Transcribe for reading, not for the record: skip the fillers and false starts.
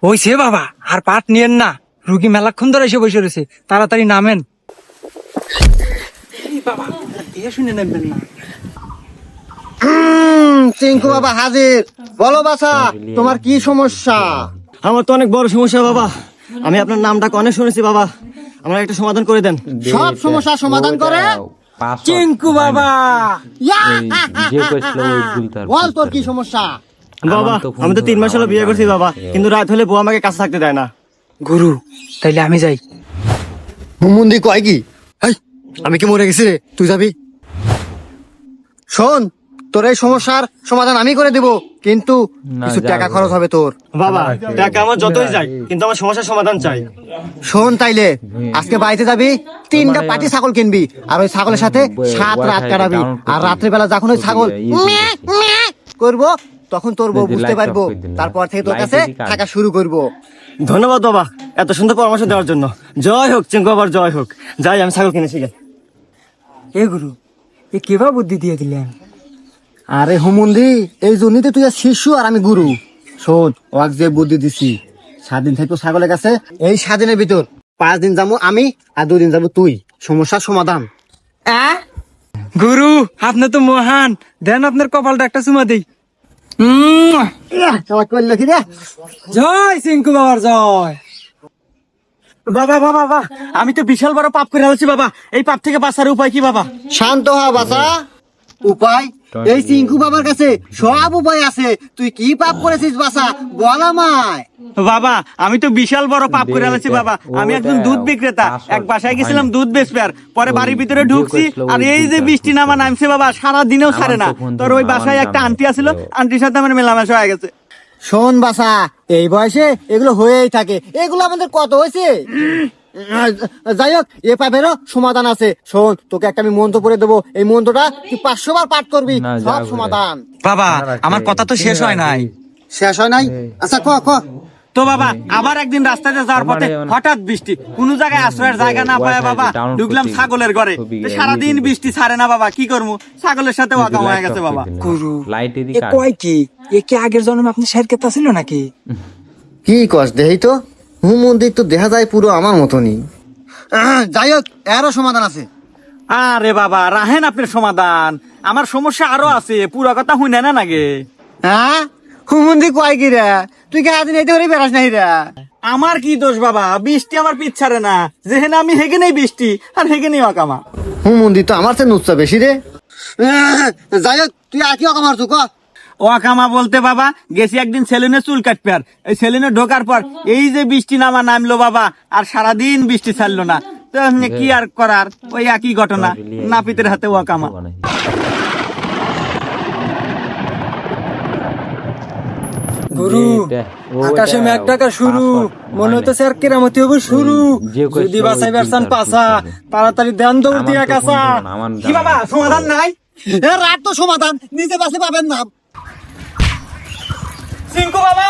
ওইছে বাবা, আর পাট নিয়েন না, রুগী মেলাক্ষণ ধরে এসে বসে রয়েছে, তাড়াতাড়ি নামেন। বাবা শুনে নেবেন না। চিঙ্কু বাবা হাজির। বলো বাছা, তোমার কি সমস্যা? আমার তো অনেক বড় সমস্যা বাবা, আমি আপনার নামটা অনেক শুনেছি বাবা, আমার একটা সমাধান করে দেন। সব সমস্যা সমাধান করে চিঙ্কু বাবা। বল তোর কি সমস্যা? বাবা আমি তো 3 মাস হলো বিয়ে করছি বাবা, কিন্তু রাত হলে বউ আমাকে কাছে থাকতে দেয় না। গুরু, তাইলে আমি যাই। হুমুন্দি কয় কি? আমি কি মরে গেছি রে? তুই যাবি? শোন, তোর এই সমস্যার সমাধান আমি করে দেব, কিন্তু কিছু টাকা খরচ হবে তোর। বাবা টাকা আমার যতই যায়, কিন্তু আমার সমস্যার সমাধান চাই। শোন তাইলে, আজকে বাড়িতে যাবি, 3টা পাটি ছাগল কিনবি, আর ওই ছাগলের সাথে 7 রাত কাটাবি, আর রাত্রিবেলা যখন ওই ছাগল করবো, তখন তোর বউ বুঝতে পারবো, তারপর থেকে তোর কাছে থাকা শুরু করবো। ধন্যবাদ বাবা এত সুন্দর পরামর্শ দেওয়ার জন্য। জয় হোক চিঙ্কু বাবার, জয় হোক। যাই আমি ছাগল কিনেছি। এ গুরু, এ কেবা বুদ্ধি দিয়ে দিলেন? আরে হুমুন্দি, এই জন্যই তো তুই আর শিশু আর আমি গুরু। শোন, ওয়াক যে বুদ্ধি দিছি, 7 দিন থাকবো ছাগলের কাছে, এই 7 দিনের ভিতর 5 দিন যাবো আমি, আর 2 দিন যাবো তুই। সমস্যার সমাধান। গুরু, আপনি তো মহান, দেন আপনার কপালটা একটা চুমা দেই। করলো কি রে? জয় চিঙ্কু বাবার জয়। বাবা বাবা বাবা, আমি তো বিশাল বড় পাপ করে আছি বাবা, এই পাপ থেকে বাঁচার উপায় কি বাবা? শান্ত হ বাছা। উপায়? এই চিঙ্কু বাবার কাছে সব উপায় আছে। তুই কি পাপ করেছিস বাছা, বল আমায়। বাবা আমি তো বিশাল বড় পাপ করে আছি বাবা। আমি একজন দুধ বিক্রেতা, এক বাসায় গেছিলাম দুধ বেচতে, আর পরে বাড়ির ভিতরে ঢুকছি, আর এই যে বৃষ্টি নামা নামছে বাবা, সারা দিনেও ছাড়ে না। তোর ওই বাসায় একটা আন্টি আছিল, আন্টির সাথে আমার মেলামেশা হয়ে গেছে। শোন বাছা, এই বয়সে এগুলো হয়েই থাকে, এগুলো আমাদের কত হয়েছে। যাই হোক, এ পাপেরও সমাধান আছে। শোন, তোকে একটা আমি মন্ত্র পড়ে দেবো, এই মন্ত্রটা তুই 500 বার পাঠ করবি, সব সমাধান। বাবা আমার কথা তো শেষ হয় নাই। শেষ হয় নাই? আচ্ছা ক। তো বাবা আবার একদিন রাস্তাতে যাওয়ার পথে হঠাৎ বৃষ্টি, কোন জায়গায় আশ্রয়ের জায়গা না পায় বাবা, ঢুকলাম ছাগলের ঘরে। সারাদিন বৃষ্টি ছাড়ে না বাবা, কি করবো, ছাগলের সাথে ওয়াকাম হয়ে গেছে বাবা। গুরু, এ কয় কি? এ কি আগের জন্মে আপনি শের কেতা ছিল নাকি? কি কস দেহি তো, হুমন্দির তো দেখা যায় পুরো আমার মতনই। যাই হোক, এরও সমাধান আছে। আরে বাবা রাহেন আপনার সমাধান, আমার সমস্যা আরো আছে, পুরো কথা হুই না নাগে। হ্যাঁ, হুমন্দি কয় কি রে? তুই কে আদিন এইতে করে বেড়াস নাই রে? আমার কি দোষ বাবা, বৃষ্টি আমার পিছারে না, যেহেন আমি হেগে নেই বৃষ্টি, আর হেগে নেই অকামা। হুমন্দি তো আমার চেয়ে নুচ্ছা বেশি রে। যাই হোক, তুই আর কি অকামার তুই ক। ওয়াকামা বলতে বাবা, গেছি একদিন সেলুনে চুল কাটবে, আর এই সেলুনে ঢোকার পর এই যে বৃষ্টি নামা নামলো বাবা, আর সারাদিন বৃষ্টি ছাড়লো না। তো কি আর করার, ওই একই ঘটনা, নাপিতের হাতে ওয়াকামা। গুরু, আকাশে মেঘ ডাকা শুরু, মনে হইতেছে আর কেরামতি হবে শুরু। যদি বাসাই বেরসান পাসা, তাড়াতাড়ি দেন দৌড় দিয়া কাছা। কি বাবা সমাধান নাই? রাত তো সমাধান, নিজে বাসে পাবেন না। চিঙ্কু বাবা